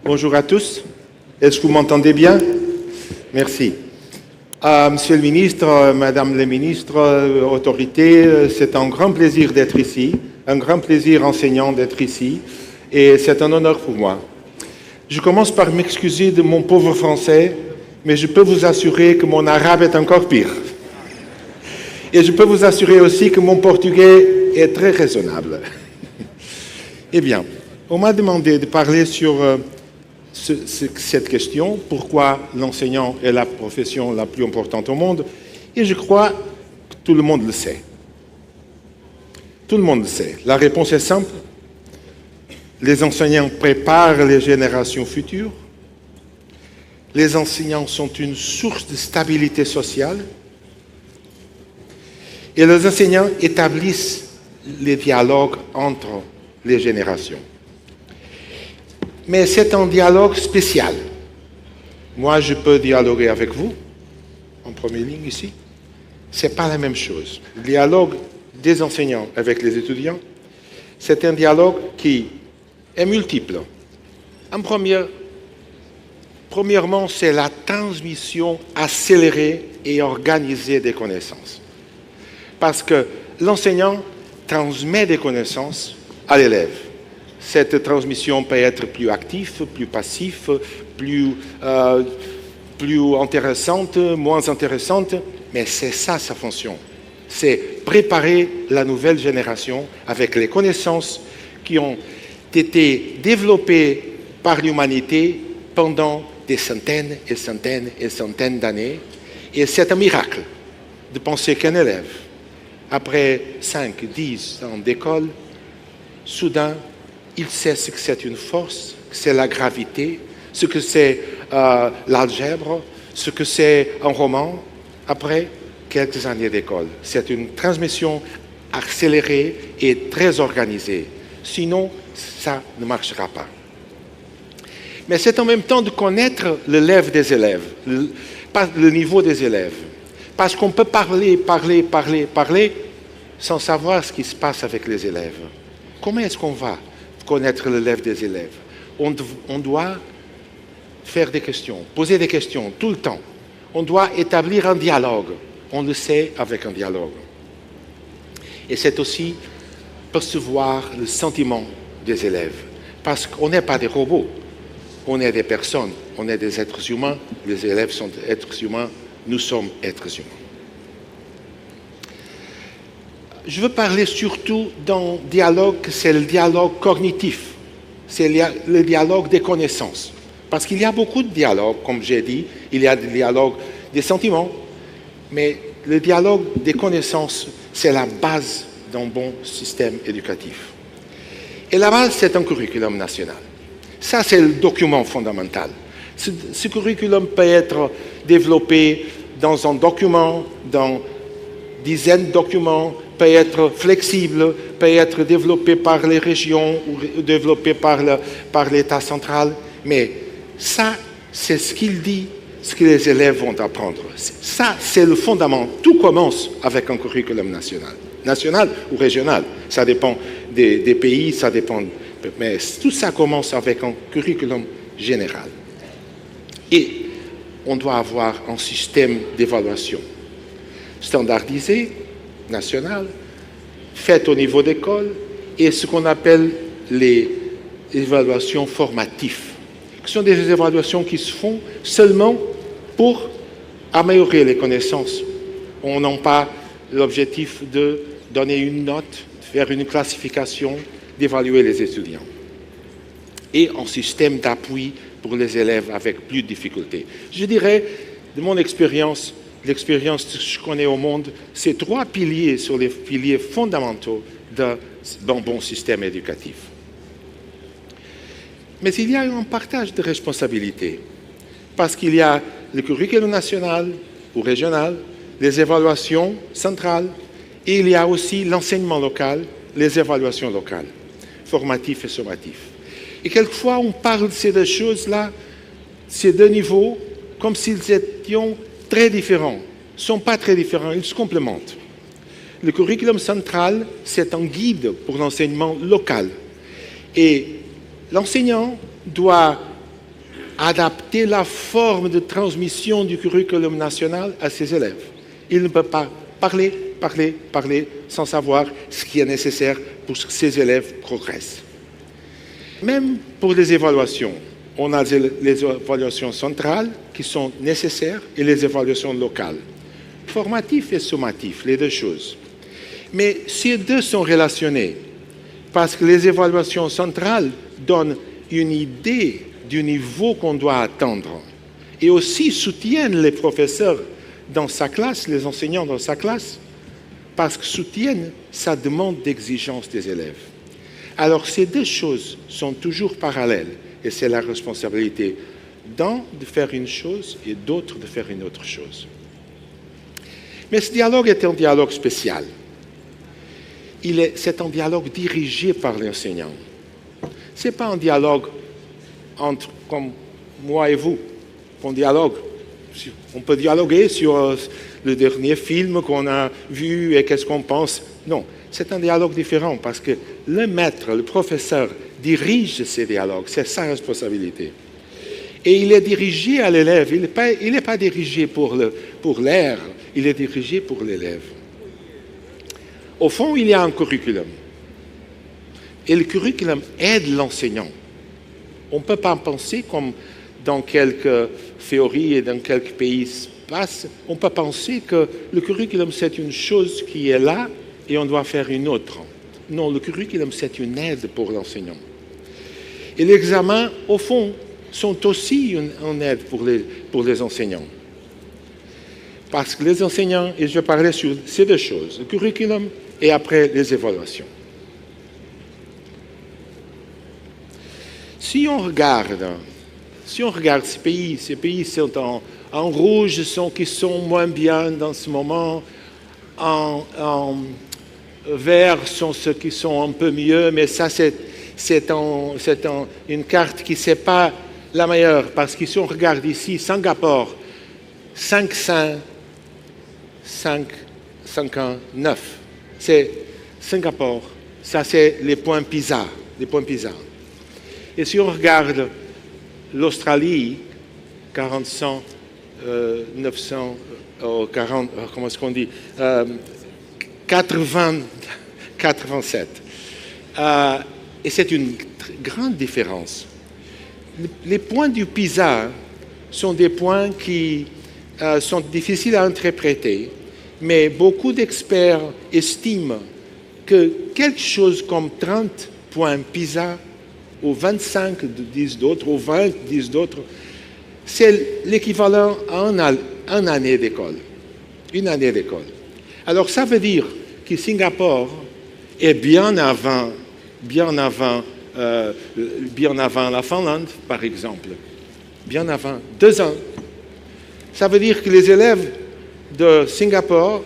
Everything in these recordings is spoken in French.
Bonjour à tous. Est-ce que vous m'entendez bien? Merci. Monsieur le ministre, Madame la ministre, autorité, c'est un grand plaisir d'être ici, un grand plaisir enseignant d'être ici, et c'est un honneur pour moi. Je commence par m'excuser de mon pauvre français, mais je peux vous assurer que mon arabe est encore pire. Et je peux vous assurer aussi que mon portugais est très raisonnable. Eh bien, on m'a demandé de parler sur cette question, pourquoi l'enseignant est la profession la plus importante au monde, et je crois que tout le monde le sait. Tout le monde le sait. La réponse est simple. Les enseignants préparent les générations futures. Les enseignants sont une source de stabilité sociale. Et les enseignants établissent les dialogues entre les générations. Mais c'est un dialogue spécial. Moi, je peux dialoguer avec vous, en première ligne ici. Ce n'est pas la même chose. Le dialogue des enseignants avec les étudiants, c'est un dialogue qui est multiple. Premièrement, c'est la transmission accélérée et organisée des connaissances. Parce que l'enseignant transmet des connaissances à l'élève. Cette transmission peut être plus active, plus passive, plus intéressante, moins intéressante, mais c'est ça sa fonction. C'est préparer la nouvelle génération avec les connaissances qui ont été développées par l'humanité pendant des centaines et centaines et centaines d'années. Et c'est un miracle de penser qu'un élève, après 5, 10 ans d'école, soudain, il sait ce que c'est une force, que c'est la gravité, ce que c'est l'algèbre, ce que c'est un roman, après quelques années d'école. C'est une transmission accélérée et très organisée. Sinon, ça ne marchera pas. Mais c'est en même temps de connaître l'élève des élèves, le niveau des élèves. Parce qu'on peut parler sans savoir ce qui se passe avec les élèves. Comment est-ce qu'on va connaître l'élève des élèves? On doit faire des questions, poser des questions tout le temps. On doit établir un dialogue. On le sait avec un dialogue. Et c'est aussi percevoir le sentiment des élèves. Parce qu'on n'est pas des robots. On est des personnes. On est des êtres humains. Les élèves sont des êtres humains. Nous sommes êtres humains. Je veux parler surtout d'un dialogue, c'est le dialogue cognitif, c'est le dialogue des connaissances. Parce qu'il y a beaucoup de dialogues, comme j'ai dit, il y a le dialogue des sentiments, mais le dialogue des connaissances, c'est la base d'un bon système éducatif. Et la base, c'est un curriculum national. Ça, c'est le document fondamental. Ce curriculum peut être développé dans un document, dans dizaines de documents, peut être flexible, peut être développé par les régions ou développé par l'État central. Mais ça, c'est ce qu'il dit, ce que les élèves vont apprendre. Ça, c'est le fondament. Tout commence avec un curriculum national. National ou régional. Ça dépend des pays, ça dépend. Mais tout ça commence avec un curriculum général. Et on doit avoir un système d'évaluation standardisé, national, fait au niveau d'école, et ce qu'on appelle les évaluations formatives. Ce sont des évaluations qui se font seulement pour améliorer les connaissances. On n'a pas l'objectif de donner une note, de faire une classification, d'évaluer les étudiants. Et un système d'appui pour les élèves avec plus de difficultés. Je dirais, de mon expérience, l'expérience que je connais au monde, ces trois piliers sont les piliers fondamentaux d'un bon système éducatif. Mais il y a un partage de responsabilités, parce qu'il y a le curriculum national ou régional, les évaluations centrales, et il y a aussi l'enseignement local, les évaluations locales, formatives et sommatives. Et quelquefois, on parle de ces deux choses-là, ces deux niveaux, comme s'ils étaient très différents. Ils ne sont pas très différents, ils se complémentent. Le curriculum central, c'est un guide pour l'enseignement local. Et l'enseignant doit adapter la forme de transmission du curriculum national à ses élèves. Il ne peut pas parler sans savoir ce qui est nécessaire pour que ses élèves progressent. Même pour les évaluations, on a les évaluations centrales qui sont nécessaires et les évaluations locales. Formatif et sommatif, les deux choses. Mais ces deux sont relationnés parce que les évaluations centrales donnent une idée du niveau qu'on doit atteindre et aussi soutiennent les professeurs dans sa classe, les enseignants dans sa classe, parce que soutiennent sa demande d'exigence des élèves. Alors ces deux choses sont toujours parallèles et c'est la responsabilité d'un de faire une chose et d'autre de faire une autre chose. Mais ce dialogue est un dialogue spécial. C'est un dialogue dirigé par l'enseignant. Ce n'est pas un dialogue entre comme moi et vous. On dialogue. On peut dialoguer sur le dernier film qu'on a vu et qu'est-ce qu'on pense. Non, c'est un dialogue différent parce que le maître, le professeur, dirige ces dialogues. C'est sa responsabilité. Et il est dirigé à l'élève. Il n'est pas dirigé pour l'air. Il est dirigé pour l'élève. Au fond, il y a un curriculum. Et le curriculum aide l'enseignant. On ne peut pas penser comme dans quelques théories et dans quelques pays se passe, on peut penser que le curriculum, c'est une chose qui est là et on doit faire une autre. Non, le curriculum, c'est une aide pour l'enseignant. Et les examens, au fond, sont aussi une aide pour les enseignants. Parce que les enseignants, et je vais parler sur ces deux choses, le curriculum et après les évaluations. Si on regarde ces pays sont en rouge, qui sont moins bien dans ce moment, en vert sont ceux qui sont un peu mieux, mais ça c'est une carte qui n'est pas la meilleure, parce que si on regarde ici, Singapour, 5,9. C'est Singapour. Ça, c'est les points PISA. Et si on regarde l'Australie, 87. Et c'est une grande différence. Les points du PISA sont des points qui sont difficiles à interpréter, mais beaucoup d'experts estiment que quelque chose comme 30 points PISA, ou 25 disent d'autres, ou 20 disent d'autres, c'est l'équivalent à une année d'école. Une année d'école. Alors ça veut dire que Singapour est bien avant la Finlande, par exemple. Bien avant, 2 ans. Ça veut dire que les élèves de Singapour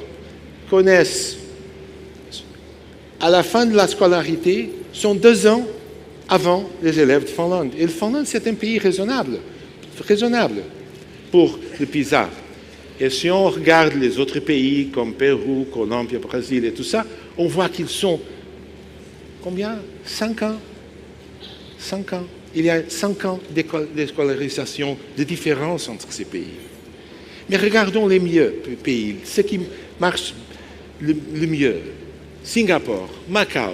connaissent, à la fin de la scolarité, sont 2 ans avant les élèves de Finlande. Et la Finlande, c'est un pays raisonnable pour le PISA. Et si on regarde les autres pays comme Pérou, Colombie, Brésil et tout ça, on voit qu'ils sont, combien? 5 ans. 5 ans. Il y a 5 ans d'écolarisation, de différence entre ces pays. Mais regardons les mieux pays, ceux qui marchent le mieux. Singapour, Macao,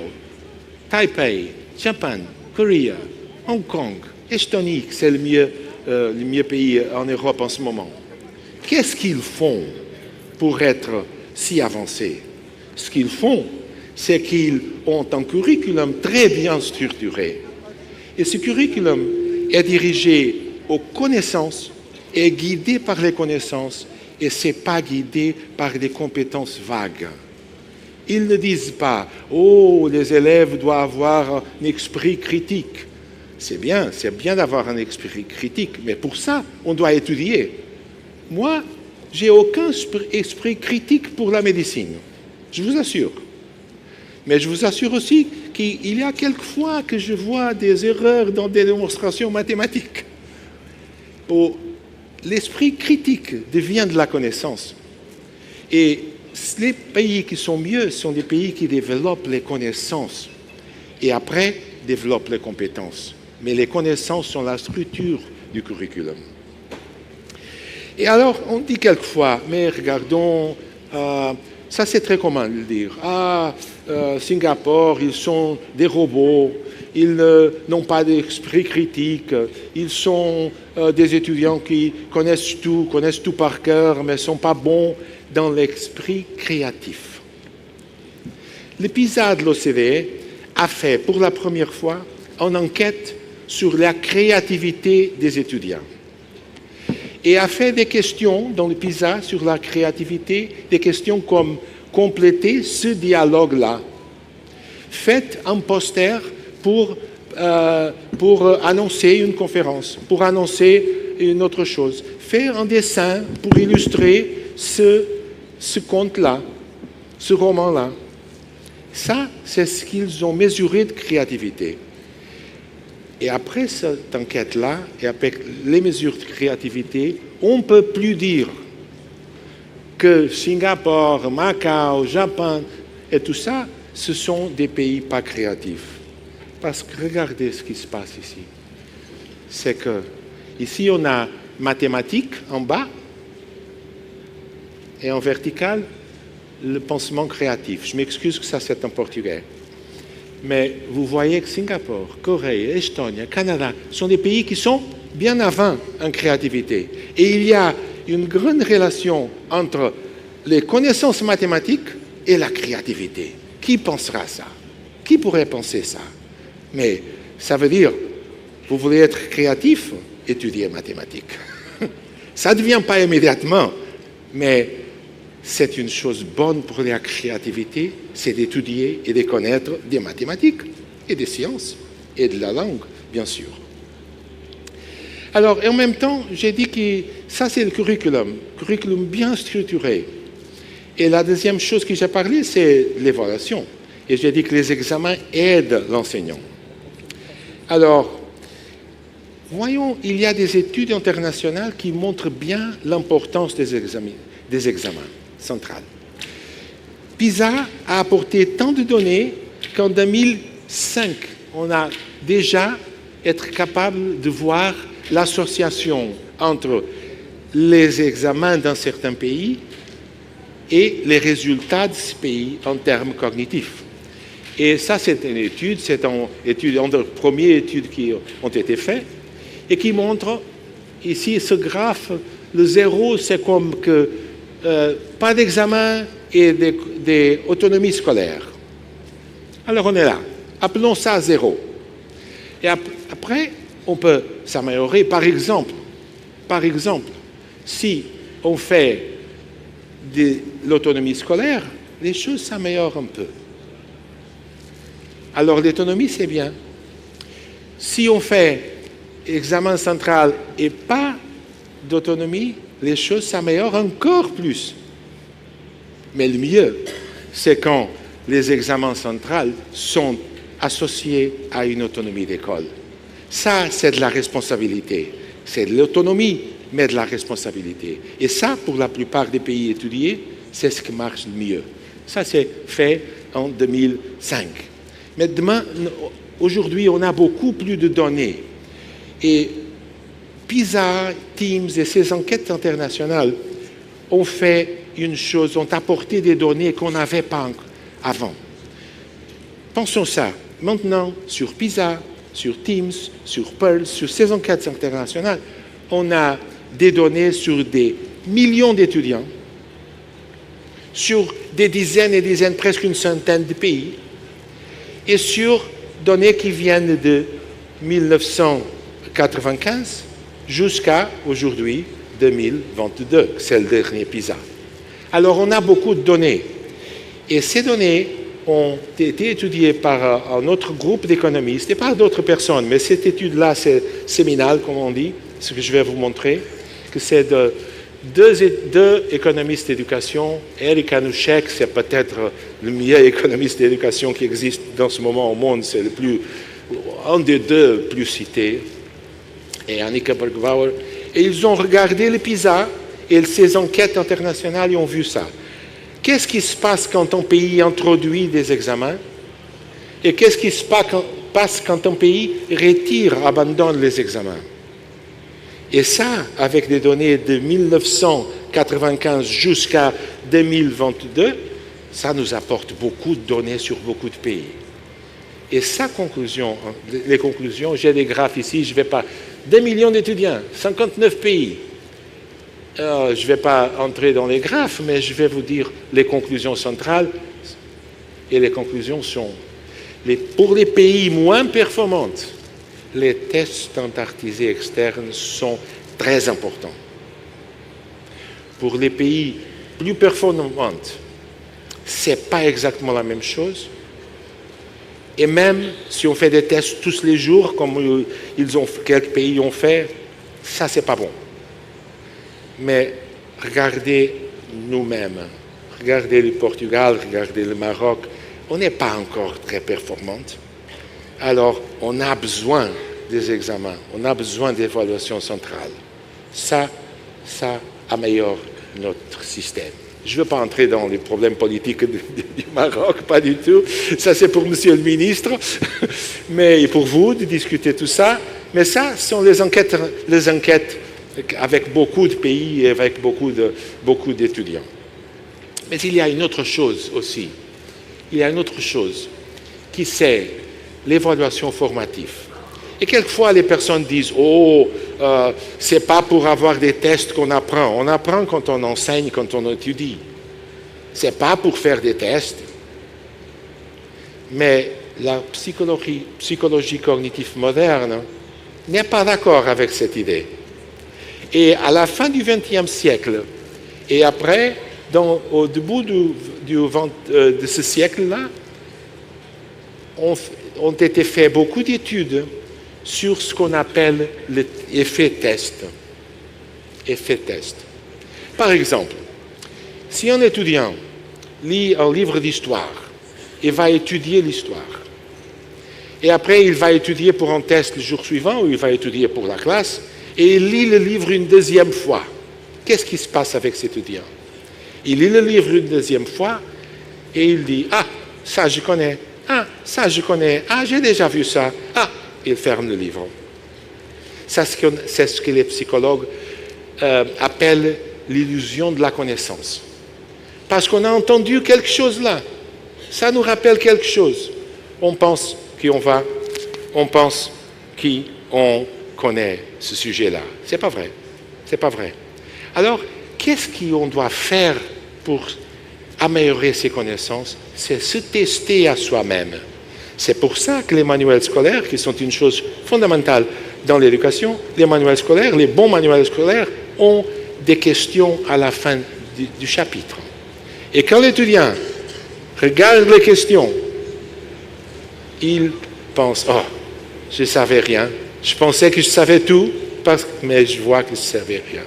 Taipei, Japan, Corée, Hong Kong, Estonie, c'est le mieux pays en Europe en ce moment. Qu'est-ce qu'ils font pour être si avancés? Ce qu'ils font, c'est qu'ils ont un curriculum très bien structuré. Et ce curriculum est dirigé aux connaissances, est guidé par les connaissances et ce n'est pas guidé par des compétences vagues. Ils ne disent pas « Oh, les élèves doivent avoir un esprit critique ». C'est bien d'avoir un esprit critique, mais pour ça, on doit étudier. Moi, j'ai aucun esprit critique pour la médecine, je vous assure. Mais je vous assure aussi qu'il y a quelques fois que je vois des erreurs dans des démonstrations mathématiques. L'esprit critique devient de la connaissance. Et les pays qui sont mieux sont des pays qui développent les connaissances et après développent les compétences. Mais les connaissances sont la structure du curriculum. Et alors, on dit quelquefois, mais regardons, ça c'est très commun de le dire, Singapour, ils sont des robots, ils n'ont pas d'esprit critique, ils sont des étudiants qui connaissent tout par cœur, mais ne sont pas bons dans l'esprit créatif. Le PISA de l'OCDE a fait pour la première fois une enquête sur la créativité des étudiants et a fait des questions dans le PISA sur la créativité, des questions comme compléter ce dialogue-là. Faites un poster pour annoncer une conférence, pour annoncer une autre chose. Faire un dessin pour illustrer ce conte-là, ce roman-là. Ça, c'est ce qu'ils ont mesuré de créativité. Et après cette enquête-là, et avec les mesures de créativité, on ne peut plus dire que Singapour, Macao, Japon et tout ça, ce sont des pays pas créatifs. Parce que regardez ce qui se passe ici. C'est que ici, on a mathématiques en bas et en vertical, le pensement créatif. Je m'excuse que ça c'est en portugais. Mais vous voyez que Singapour, Corée, Estonie, Canada sont des pays qui sont bien avant en créativité. Et il y a une grande relation entre les connaissances mathématiques et la créativité. Qui pensera ça? Qui pourrait penser ça? Mais ça veut dire, vous voulez être créatif, étudiez mathématiques. Ça ne devient pas immédiatement, mais c'est une chose bonne pour la créativité, c'est d'étudier et de connaître des mathématiques et des sciences et de la langue, bien sûr. Alors, et en même temps, j'ai dit que ça, c'est le curriculum bien structuré. Et la deuxième chose que j'ai parlé, c'est l'évaluation. Et j'ai dit que les examens aident l'enseignant. Alors, voyons, il y a des études internationales qui montrent bien l'importance des examens centrales. PISA a apporté tant de données qu'en 2005, on a déjà été capable de voir l'association entre les examens dans certains pays et les résultats de ce pays en termes cognitifs. Et ça, c'est une étude, une des premières études qui ont été faites et qui montre, ici, ce graphe, le zéro, c'est comme que pas d'examen et des autonomies scolaires. Alors, on est là. Appelons ça zéro. Et après, on peut s'améliorer. Par exemple, si on fait de l'autonomie scolaire, les choses s'améliorent un peu. Alors, l'autonomie, c'est bien. Si on fait examen central et pas d'autonomie, les choses s'améliorent encore plus. Mais le mieux, c'est quand les examens centrales sont associés à une autonomie d'école. Ça, c'est de la responsabilité. C'est de l'autonomie, mais de la responsabilité. Et ça, pour la plupart des pays étudiés, c'est ce qui marche le mieux. Ça, c'est fait en 2005. Mais aujourd'hui, on a beaucoup plus de données. Et PISA, Teams et ces enquêtes internationales ont fait une chose, ont apporté des données qu'on n'avait pas avant. Pensons ça. Maintenant, sur PISA, sur Teams, sur Pearl, sur ces enquêtes internationales, on a des données sur des millions d'étudiants, sur des dizaines et dizaines, presque une centaine de pays, et sur données qui viennent de 1995 jusqu'à aujourd'hui, 2022, c'est le dernier PISA. Alors, on a beaucoup de données. Et ces données ont été étudiées par un autre groupe d'économistes, et par d'autres personnes, mais cette étude-là, c'est séminale, comme on dit, ce que je vais vous montrer, que c'est de deux économistes d'éducation. Eric Hanushek, c'est peut-être le meilleur économiste d'éducation qui existe dans ce moment au monde, c'est un des deux plus cités, et Annika Bergbauer. Et ils ont regardé le PISA et ces enquêtes internationales et ont vu ça. Qu'est-ce qui se passe quand un pays introduit des examens? Et qu'est-ce qui se passe quand un pays retire, abandonne les examens? Et ça, avec des données de 1995 jusqu'à 2022, ça nous apporte beaucoup de données sur beaucoup de pays. Et les conclusions, j'ai des graphes ici, je ne vais pas... 2 millions d'étudiants, 59 pays. Je ne vais pas entrer dans les graphes, mais je vais vous dire les conclusions centrales. Et les conclusions sont, pour les pays moins performants, les tests standardisés externes sont très importants. Pour les pays plus performants, ce n'est pas exactement la même chose. Et même si on fait des tests tous les jours, comme quelques pays ont fait, ça, c'est pas bon. Mais regardez nous-mêmes, regardez le Portugal, regardez le Maroc, on n'est pas encore très performante. Alors, on a besoin des examens, on a besoin d'évaluation centrale. Ça améliore notre système. Je ne veux pas entrer dans les problèmes politiques du Maroc, pas du tout. Ça, c'est pour Monsieur le ministre, mais pour vous de discuter tout ça. Mais ça, ce sont les enquêtes avec beaucoup de pays et avec beaucoup d'étudiants. Mais il y a une autre chose aussi. Il y a une autre chose qui c'est l'évaluation formative. Et quelquefois, les personnes disent « Oh, c'est pas pour avoir des tests qu'on apprend. On apprend quand on enseigne, quand on étudie. C'est pas pour faire des tests. » Mais la psychologie cognitive moderne n'est pas d'accord avec cette idée. Et à la fin du XXe siècle, et après, au début de ce siècle-là, ont été fait beaucoup d'études sur ce qu'on appelle l'effet test. Effet test. Par exemple, si un étudiant lit un livre d'histoire et va étudier l'histoire, et après il va étudier pour un test le jour suivant, ou il va étudier pour la classe, et il lit le livre une deuxième fois, qu'est-ce qui se passe avec cet étudiant? Il lit le livre une deuxième fois et il dit « Ah, ça je connais. Ah, ça je connais. Ah, j'ai déjà vu ça. Ah !» Il ferme le livre. C'est ce que les psychologues appellent l'illusion de la connaissance. Parce qu'on a entendu quelque chose là. Ça nous rappelle quelque chose. On pense qu'on connaît ce sujet-là. C'est pas vrai. C'est pas vrai. Alors, qu'est-ce qu'on doit faire pour améliorer ses connaissances? C'est se tester à soi-même. C'est pour ça que les manuels scolaires, qui sont une chose fondamentale dans l'éducation, les manuels scolaires, les bons manuels scolaires, ont des questions à la fin du chapitre. Et quand l'étudiant regarde les questions, il pense « Oh, je ne savais rien. Je pensais que je savais tout, mais je vois que je ne savais rien. »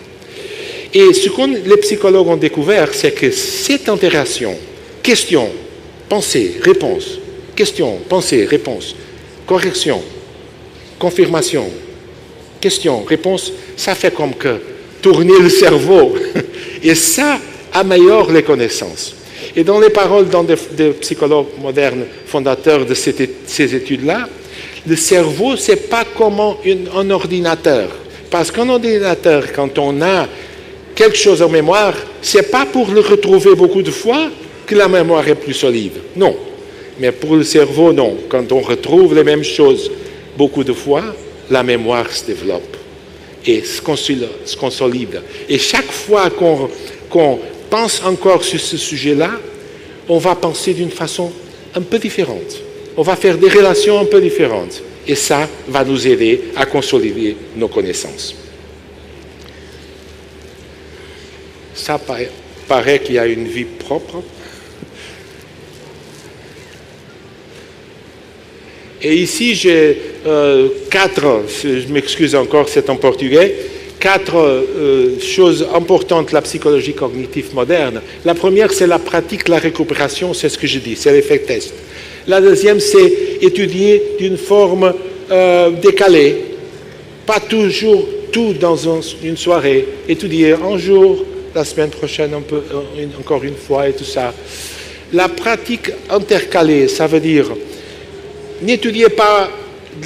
Et ce que les psychologues ont découvert, c'est que cette interaction, question, pensée, réponse, question, pensée, réponse, correction, confirmation, question, réponse, ça fait comme que tourner le cerveau. Et ça améliore les connaissances. Et dans les paroles des psychologues modernes fondateurs de ces études-là, le cerveau, ce n'est pas comme un ordinateur. Parce qu'un ordinateur, quand on a quelque chose en mémoire, ce n'est pas pour le retrouver beaucoup de fois que la mémoire est plus solide. Non. Mais pour le cerveau, non. Quand on retrouve les mêmes choses beaucoup de fois, la mémoire se développe et se consolide. Et chaque fois qu'on pense encore sur ce sujet-là, on va penser d'une façon un peu différente. On va faire des relations un peu différentes. Et ça va nous aider à consolider nos connaissances. Ça paraît qu'il y a une vie propre. Et ici, j'ai 4, je m'excuse encore, c'est en portugais, 4 choses importantes de la psychologie cognitive moderne. La première, c'est la pratique de la récupération, c'est ce que je dis, c'est l'effet test. La deuxième, c'est étudier d'une forme décalée, pas toujours tout dans une soirée, étudier un jour, la semaine prochaine encore une fois et tout ça. La pratique intercalée, ça veut dire n'étudiez pas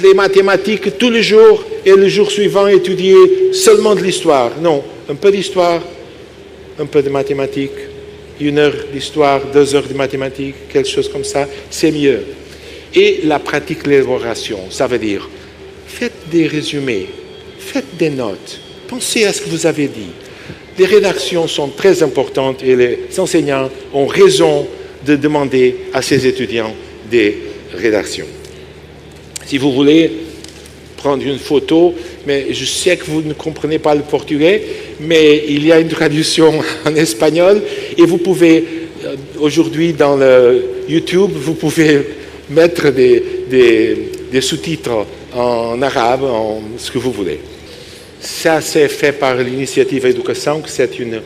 les mathématiques tous les jours et le jour suivant étudier seulement de l'histoire. Non, un peu d'histoire, un peu de mathématiques, 1 heure d'histoire, 2 heures de mathématiques, quelque chose comme ça, c'est mieux. Et la pratique, l'élaboration, ça veut dire, faites des résumés, faites des notes, pensez à ce que vous avez dit. Les rédactions sont très importantes et les enseignants ont raison de demander à ces étudiants des rédactions. Si vous voulez prendre une photo, mais je sais que vous ne comprenez pas le portugais, mais il y a une traduction en espagnol et vous pouvez, aujourd'hui dans le YouTube, vous pouvez mettre des sous-titres en arabe, en ce que vous voulez. Ça, c'est fait par l'initiative Éducation, que c'est une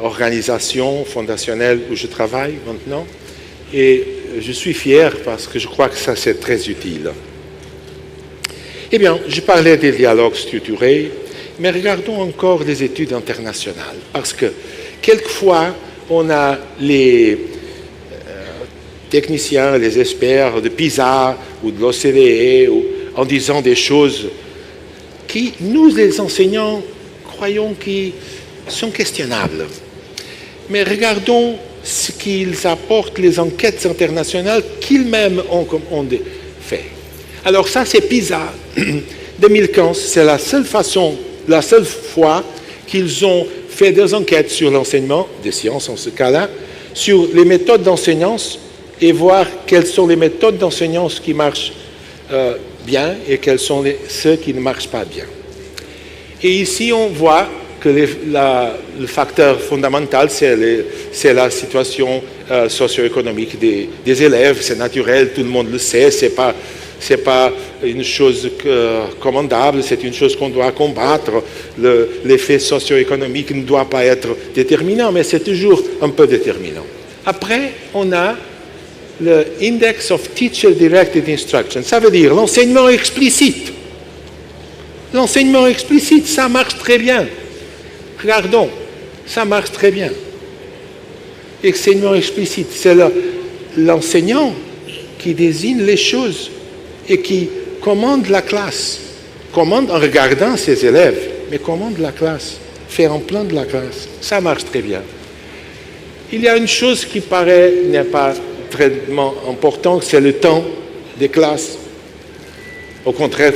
organisation fondationnelle où je travaille maintenant. Et je suis fier parce que je crois que ça, c'est très utile. Eh bien, je parlais des dialogues structurés, mais regardons encore les études internationales. Parce que, quelquefois, on a les techniciens, les experts de PISA ou de l'OCDE en disant des choses qui, nous, les enseignants, croyons qu'ils sont questionnables. Mais regardons ce qu'ils apportent, les enquêtes internationales qu'ils-mêmes ont fait. Alors ça, c'est PISA 2015. C'est la seule fois qu'ils ont fait des enquêtes sur l'enseignement, des sciences en ce cas-là, sur les méthodes d'enseignance et voir quelles sont les méthodes d'enseignance qui marchent bien et quels sont ceux qui ne marchent pas bien. Et ici, on voit que le facteur fondamental, c'est la situation socio-économique des élèves. C'est naturel, tout le monde le sait, c'est pas une chose commandable, c'est une chose qu'on doit combattre. L'effet socio-économique ne doit pas être déterminant, mais c'est toujours un peu déterminant. Après, on a le Index of Teacher Directed Instruction. Ça veut dire l'enseignement explicite. L'enseignement explicite, ça marche très bien. Regardons, ça marche très bien. L'enseignement explicite, c'est l'enseignant qui désigne les choses et qui commande la classe. Commande en regardant ses élèves, mais commande la classe, fait un plan de la classe. Ça marche très bien. Il y a une chose qui n'est pas très importante, c'est le temps des classes. Au contraire,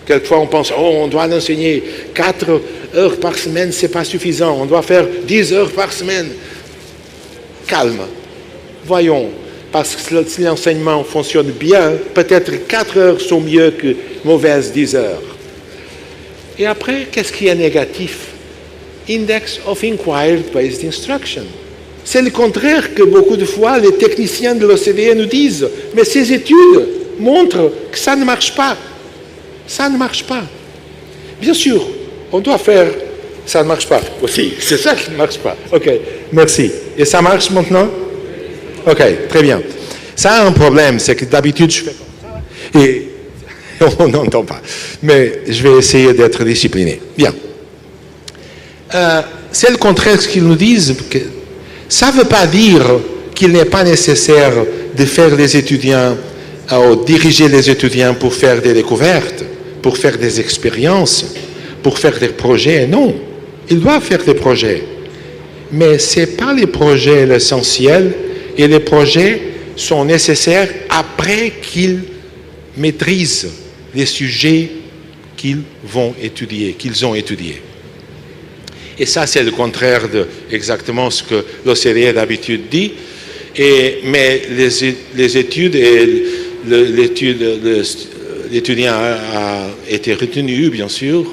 quelquefois on pense, on doit l'enseigner 4 heures par semaine, c'est pas suffisant, on doit faire 10 heures par semaine. Calme. Voyons, parce que si l'enseignement fonctionne bien, peut-être 4 heures sont mieux que mauvaises 10 heures. Et après, qu'est-ce qui est négatif? Index of Inquiry-Based Instruction. C'est le contraire que beaucoup de fois les techniciens de l'OCDE nous disent. Mais ces études montrent que ça ne marche pas. Ça ne marche pas. Bien sûr, on doit faire... Ça ne marche pas aussi. C'est ça qui ne marche pas. OK, merci. Et ça marche maintenant? OK, très bien. Ça a un problème, c'est que d'habitude, je fais comme ça et on n'entend pas. Mais je vais essayer d'être discipliné. Bien. C'est le contraire de ce qu'ils nous disent. Ça ne veut pas dire qu'il n'est pas nécessaire de faire les étudiants, diriger les étudiants pour faire des découvertes, pour faire des expériences, pour faire des projets. Non, ils doivent faire des projets. Mais ce n'est pas les projets l'essentiel, et les projets sont nécessaires après qu'ils maîtrisent les sujets qu'ils vont étudier, qu'ils ont étudiés. Et ça, c'est le contraire de exactement ce que l'OCDE d'habitude dit. Mais les études et l'étudiant a été retenu, bien sûr.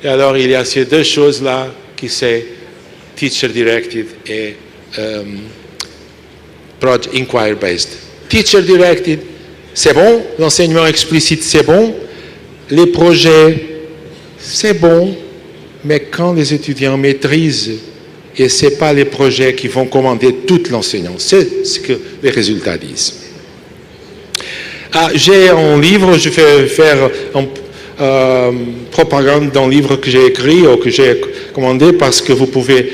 Et alors, il y a ces deux choses-là qui sont Teacher Directed et Inquiry Based. Teacher Directed, c'est bon. L'enseignement explicite, c'est bon. Les projets, c'est bon. Mais quand les étudiants maîtrisent, et ce n'est pas les projets qui vont commander toute l'enseignance, c'est ce que les résultats disent. J'ai un livre, je vais faire propagande d'un livre que j'ai écrit ou que j'ai commandé parce que vous pouvez...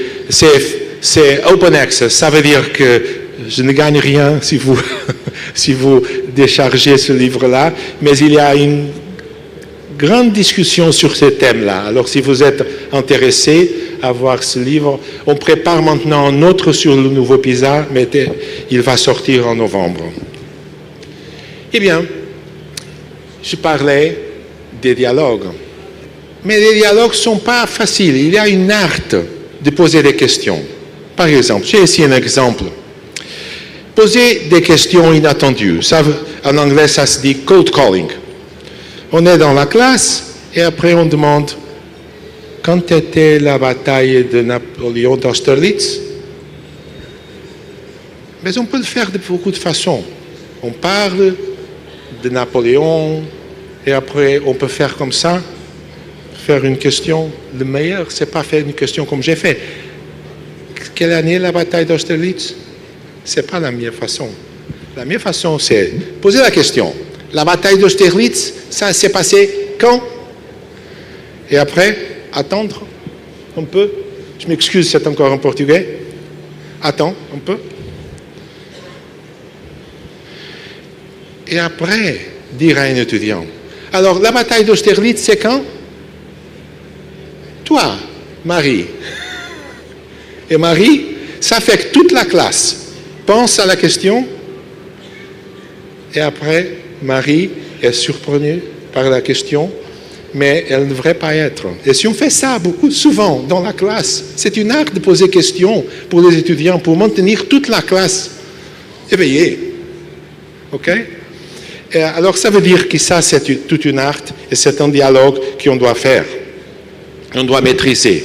C'est open access, ça veut dire que je ne gagne rien si vous, si vous déchargez ce livre-là, mais il y a une grande discussion sur ce thème-là. Alors, si vous êtes intéressé à voir ce livre, on prépare maintenant un autre sur le nouveau Pisa, mais il va sortir en novembre. Eh bien, je parlais des dialogues. Mais les dialogues ne sont pas faciles. Il y a une art de poser des questions. Par exemple, j'ai ici un exemple. Poser des questions inattendues. Ça, en anglais, ça se dit cold calling. On est dans la classe et après on demande quand était la bataille de Napoléon d'Austerlitz. Mais on peut le faire de beaucoup de façons. On parle de Napoléon et après on peut faire comme ça, faire une question. Le meilleur, c'est pas faire une question comme j'ai fait. Quelle année la bataille d'Austerlitz? C'est pas la meilleure façon. La meilleure façon, c'est poser la question. La bataille d'Austerlitz, ça s'est passé quand? Et après, attendre un peu. Je m'excuse, c'est encore en portugais. Attends un peu. Et après, dire à un étudiant, alors la bataille d'Austerlitz, c'est quand? Toi, Marie. Et Marie, ça fait que toute la classe pense à la question et après, Marie est surprenue par la question, mais elle ne devrait pas être. Et si on fait ça beaucoup, souvent dans la classe, c'est une art de poser questions pour les étudiants, pour maintenir toute la classe éveillée. OK? Et alors, ça veut dire que ça, c'est toute une art et c'est un dialogue qu'on doit faire. On doit maîtriser.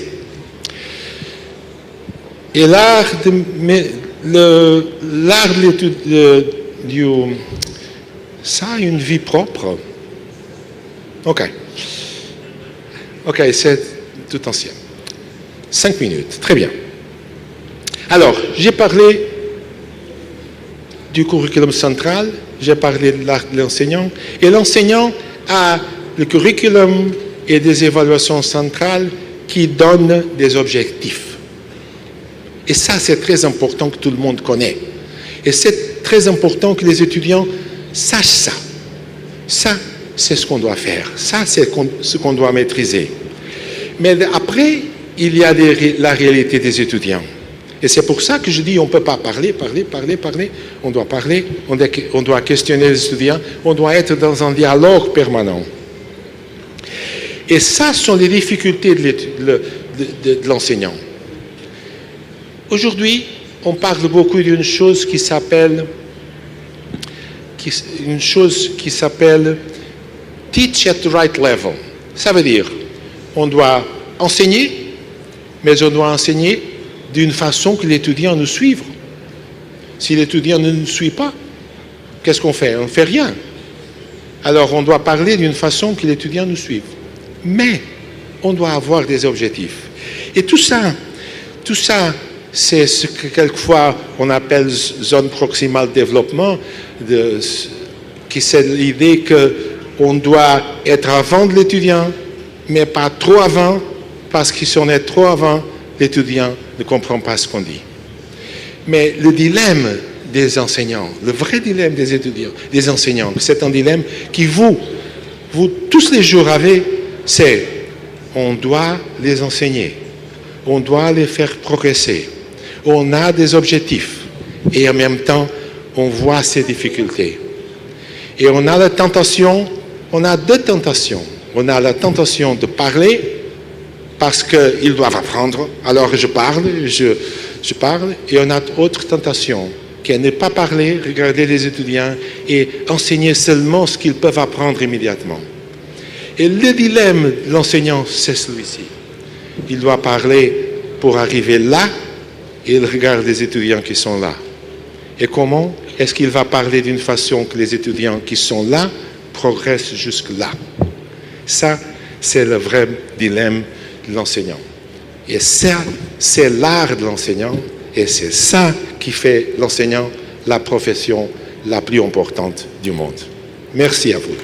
Et l'art de l'étude ça a une vie propre. OK, c'est tout ancien. 5 minutes, très bien. Alors, j'ai parlé du curriculum central, j'ai parlé de l'art de l'enseignant, et l'enseignant a le curriculum et des évaluations centrales qui donnent des objectifs. Et ça, c'est très important que tout le monde connaisse. Et c'est très important que les étudiants sachent ça. Ça, c'est ce qu'on doit faire. Ça, c'est ce qu'on doit maîtriser. Mais après, il y a la réalité des étudiants. Et c'est pour ça que je dis, on ne peut pas parler. On doit parler, on doit questionner les étudiants, on doit être dans un dialogue permanent. Et ça sont les difficultés de l'enseignant. Aujourd'hui, on parle beaucoup d'une chose qui s'appelle teach at the right level. Ça veut dire, on doit enseigner, mais on doit enseigner d'une façon que l'étudiant nous suive. Si l'étudiant ne nous suit pas, qu'est-ce qu'on fait? On ne fait rien. Alors, on doit parler d'une façon que l'étudiant nous suive. Mais, on doit avoir des objectifs. Et tout ça, c'est ce que quelquefois on appelle zone proximale de développement, qui c'est l'idée qu'on doit être avant de l'étudiant, mais pas trop avant, parce que si on est trop avant, l'étudiant ne comprend pas ce qu'on dit. Mais le dilemme des enseignants, le vrai dilemme des étudiants, des enseignants, c'est un dilemme qui vous tous les jours avez, c'est on doit les enseigner, on doit les faire progresser. On a des objectifs et en même temps, on voit ces difficultés. Et on a la tentation, on a deux tentations. On a la tentation de parler parce qu'ils doivent apprendre. Alors je parle, et on a autre tentation qui est ne pas parler, regarder les étudiants et enseigner seulement ce qu'ils peuvent apprendre immédiatement. Et le dilemme de l'enseignant, c'est celui-ci. Il doit parler pour arriver là, et il regarde les étudiants qui sont là. Et comment est-ce qu'il va parler d'une façon que les étudiants qui sont là progressent jusque-là? Ça, c'est le vrai dilemme de l'enseignant. Et ça, c'est l'art de l'enseignant, et c'est ça qui fait l'enseignant la profession la plus importante du monde. Merci à vous.